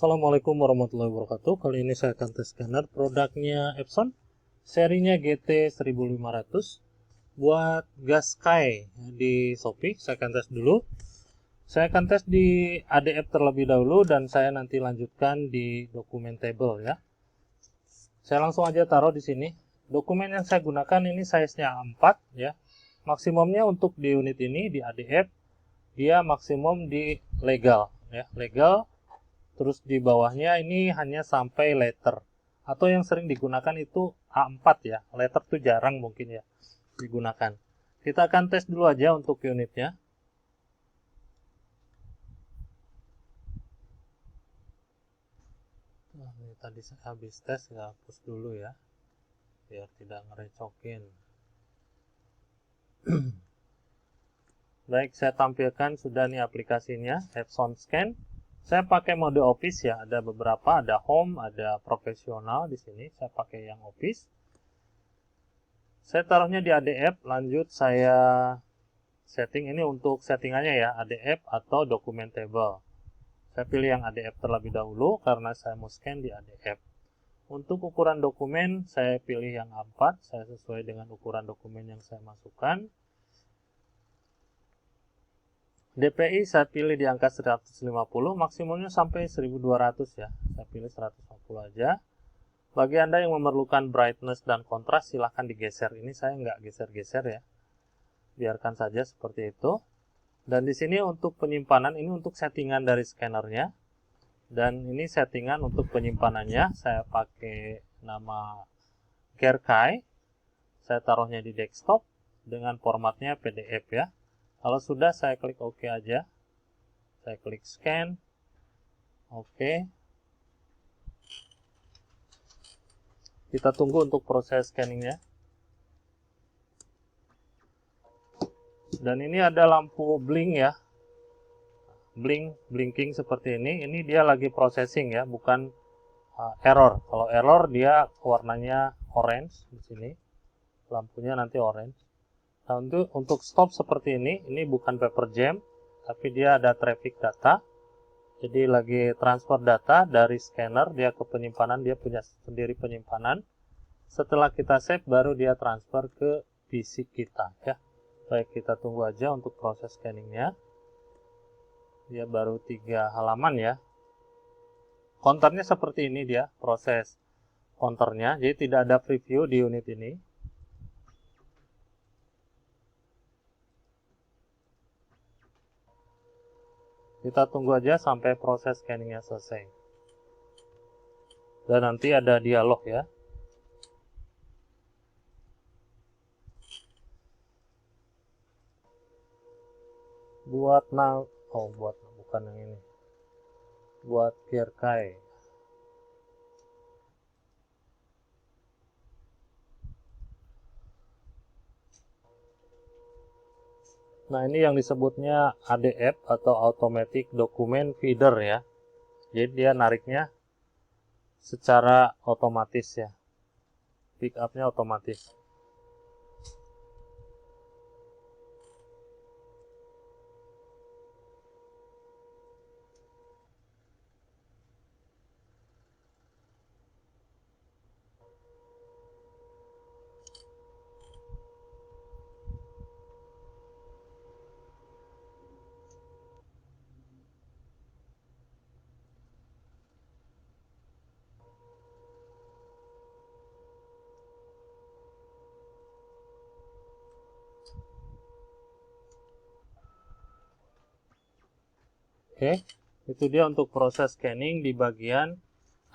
Assalamualaikum warahmatullahi wabarakatuh. Kali ini saya akan tes scanner produknya Epson, serinya GT1500 buat gas Sky di Shopee. Saya akan tes dulu. Saya akan tes di ADF terlebih dahulu dan saya nanti lanjutkan di dokumen table ya. Saya langsung aja taruh di sini. Dokumen yang saya gunakan ini size-nya A4 ya. Maksimumnya untuk di unit ini di ADF dia maksimum di legal ya, legal. Terus di bawahnya ini hanya sampai letter, atau yang sering digunakan itu A4 ya, letter tuh jarang mungkin ya digunakan. Kita akan tes dulu aja untuk unitnya. Nah, ini tadi saya habis tes, saya hapus dulu ya biar tidak ngerecokin. Baik, saya tampilkan sudah nih aplikasinya, Epson Scan. Saya pakai mode office ya, ada beberapa, ada home, ada profesional di sini. Saya pakai yang office. Saya taruhnya di ADF, lanjut saya setting ini untuk settingannya ya, ADF atau document table. Saya pilih yang ADF terlebih dahulu karena saya mau scan di ADF. Untuk ukuran dokumen saya pilih yang A4, saya sesuai dengan ukuran dokumen yang saya masukkan. DPI saya pilih di angka 150, maksimumnya sampai 1200 ya. Saya pilih 150 aja. Bagi Anda yang memerlukan brightness dan kontras silahkan digeser. Ini saya nggak geser-geser ya. Biarkan saja seperti itu. Dan di sini untuk penyimpanan ini untuk settingan dari scannernya. Dan ini settingan untuk penyimpanannya saya pakai nama Gerkai. Saya taruhnya di desktop dengan formatnya PDF ya. Kalau sudah saya klik OK aja. Saya klik scan. Oke. Kita tunggu untuk proses scanningnya. Dan ini ada lampu blink ya. Blinking seperti ini. Ini dia lagi processing ya, bukan error. Kalau error dia warnanya orange di sini. Lampunya nanti orange. Nah, untuk stop seperti ini bukan paper jam, tapi dia ada traffic data. Jadi lagi transfer data dari scanner dia ke penyimpanan, dia punya sendiri penyimpanan. Setelah kita save baru dia transfer ke PC kita ya. Baik, kita tunggu aja untuk proses scanningnya. Dia baru 3 halaman ya. Counternya seperti ini dia, proses counternya. Jadi tidak ada preview di unit ini. Kita tunggu aja sampai proses scanningnya selesai. Dan nanti ada dialog ya. Buat bukan yang ini. Buat Gerkai. Nah, ini yang disebutnya ADF atau Automatic Document Feeder ya. Jadi dia nariknya secara otomatis ya. Pick up-nya otomatis. Oke, itu dia untuk proses scanning di bagian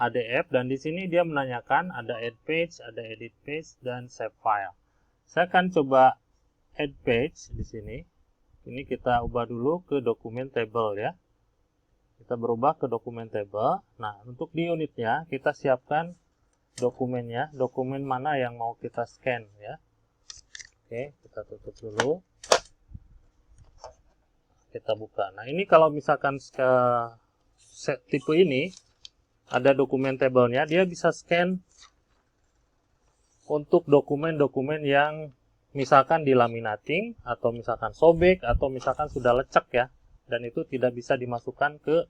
ADF, dan di sini dia menanyakan ada add page, ada edit page, dan save file. Saya akan coba add page di sini. Ini kita ubah dulu ke dokumen table ya. Kita berubah ke dokumen table. Nah, untuk di unitnya kita siapkan dokumennya, dokumen mana yang mau kita scan ya. Oke, kita tutup dulu. Kita buka. Nah, ini kalau misalkan tipe ini ada dokumen table-nya, dia bisa scan untuk dokumen-dokumen yang misalkan dilaminating atau misalkan sobek atau misalkan sudah lecek ya, dan itu tidak bisa dimasukkan ke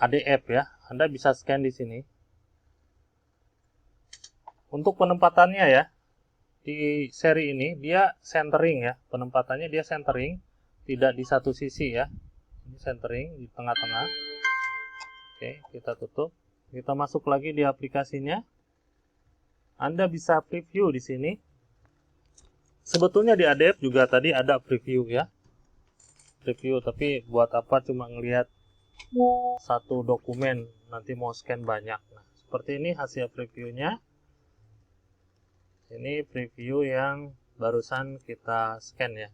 ADF ya. Anda bisa scan di sini. Untuk penempatannya ya, di seri ini dia centering ya, penempatannya dia centering, tidak di satu sisi ya. Ini centering di tengah-tengah. Oke, kita tutup. Kita masuk lagi di aplikasinya. Anda bisa preview di sini. Sebetulnya di ADF juga tadi ada preview ya. Preview, tapi buat apa cuma ngelihat satu dokumen, nanti mau scan banyak. Nah, seperti ini hasil previewnya. Ini preview yang barusan kita scan ya.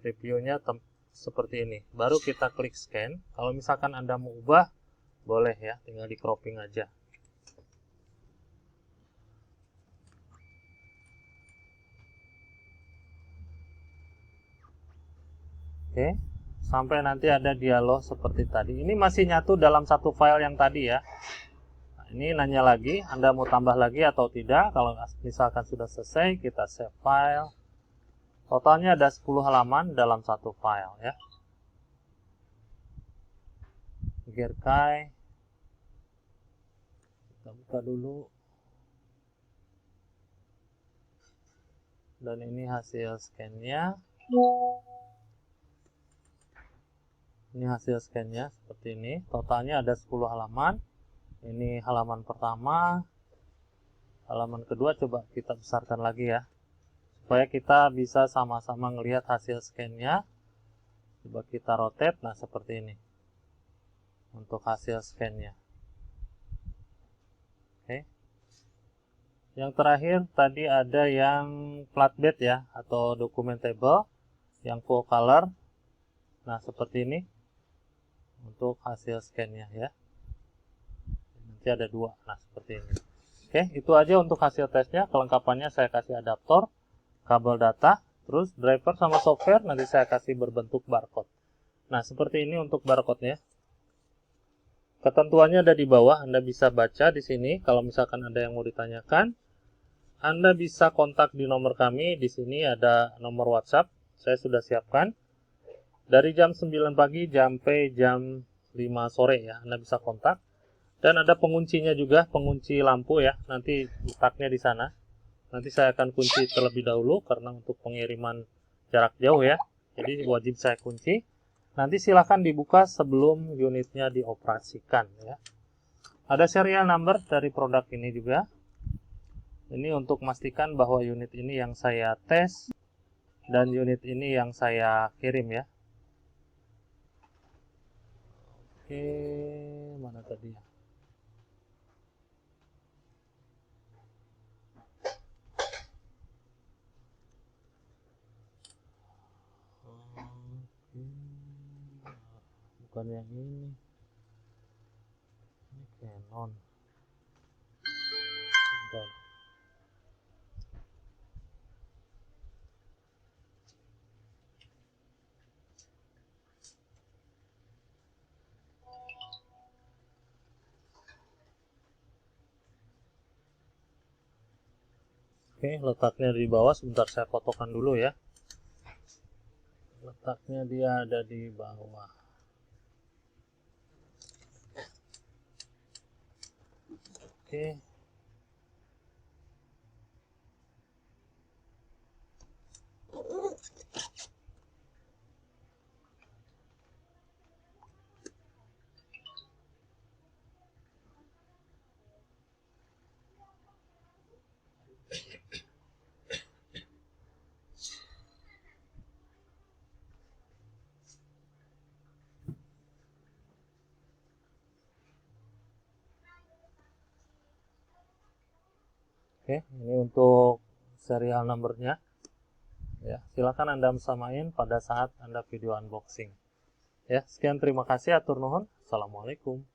Previewnya seperti ini. Baru kita klik scan. Kalau misalkan Anda mau ubah, boleh ya, tinggal di cropping aja. Oke, sampai nanti ada dialog seperti tadi. Ini masih nyatu dalam satu file yang tadi ya. Nah, ini nanya lagi, Anda mau tambah lagi atau tidak. Kalau misalkan sudah selesai, kita save file. Totalnya ada 10 halaman dalam satu file ya. Gerkai. Kita buka dulu. Dan ini hasil scan-nya. Ini hasil scan-nya seperti ini. Totalnya ada 10 halaman. Ini halaman pertama. Halaman kedua coba kita besarkan lagi ya, supaya kita bisa sama-sama ngelihat hasil scan-nya. Coba kita rotate, nah seperti ini untuk hasil scan-nya. Oke. Yang terakhir tadi ada yang flatbed ya, atau documentable yang full color. Nah seperti ini untuk hasil scan-nya ya. Nanti ada dua, nah seperti ini. Oke, itu aja untuk hasil tesnya. Kelengkapannya saya kasih adaptor, kabel data, terus driver sama software nanti saya kasih berbentuk barcode. Nah, seperti ini untuk barcode-nya. Ketentuannya ada di bawah, Anda bisa baca di sini. Kalau misalkan ada yang mau ditanyakan, Anda bisa kontak di nomor kami. Di sini ada nomor WhatsApp, saya sudah siapkan. Dari jam 9 pagi sampai jam 5 sore ya, Anda bisa kontak. Dan ada penguncinya juga, pengunci lampu ya, nanti letaknya di sana. Nanti saya akan kunci terlebih dahulu karena untuk pengiriman jarak jauh ya. Jadi wajib saya kunci. Nanti silahkan dibuka sebelum unitnya dioperasikan ya. Ada serial number dari produk ini juga. Ini untuk memastikan bahwa unit ini yang saya tes dan unit ini yang saya kirim ya. Oke, mana tadi ya? Bukan yang ini Canon. Bentar. Oke, letaknya di bawah, sebentar saya fotokan dulu ya. Letaknya dia ada di bawah. Oke. Oke, ini untuk serial numbernya. Ya, silakan Anda samain pada saat Anda video unboxing. Ya, sekian terima kasih, atur nuhun. Assalamualaikum.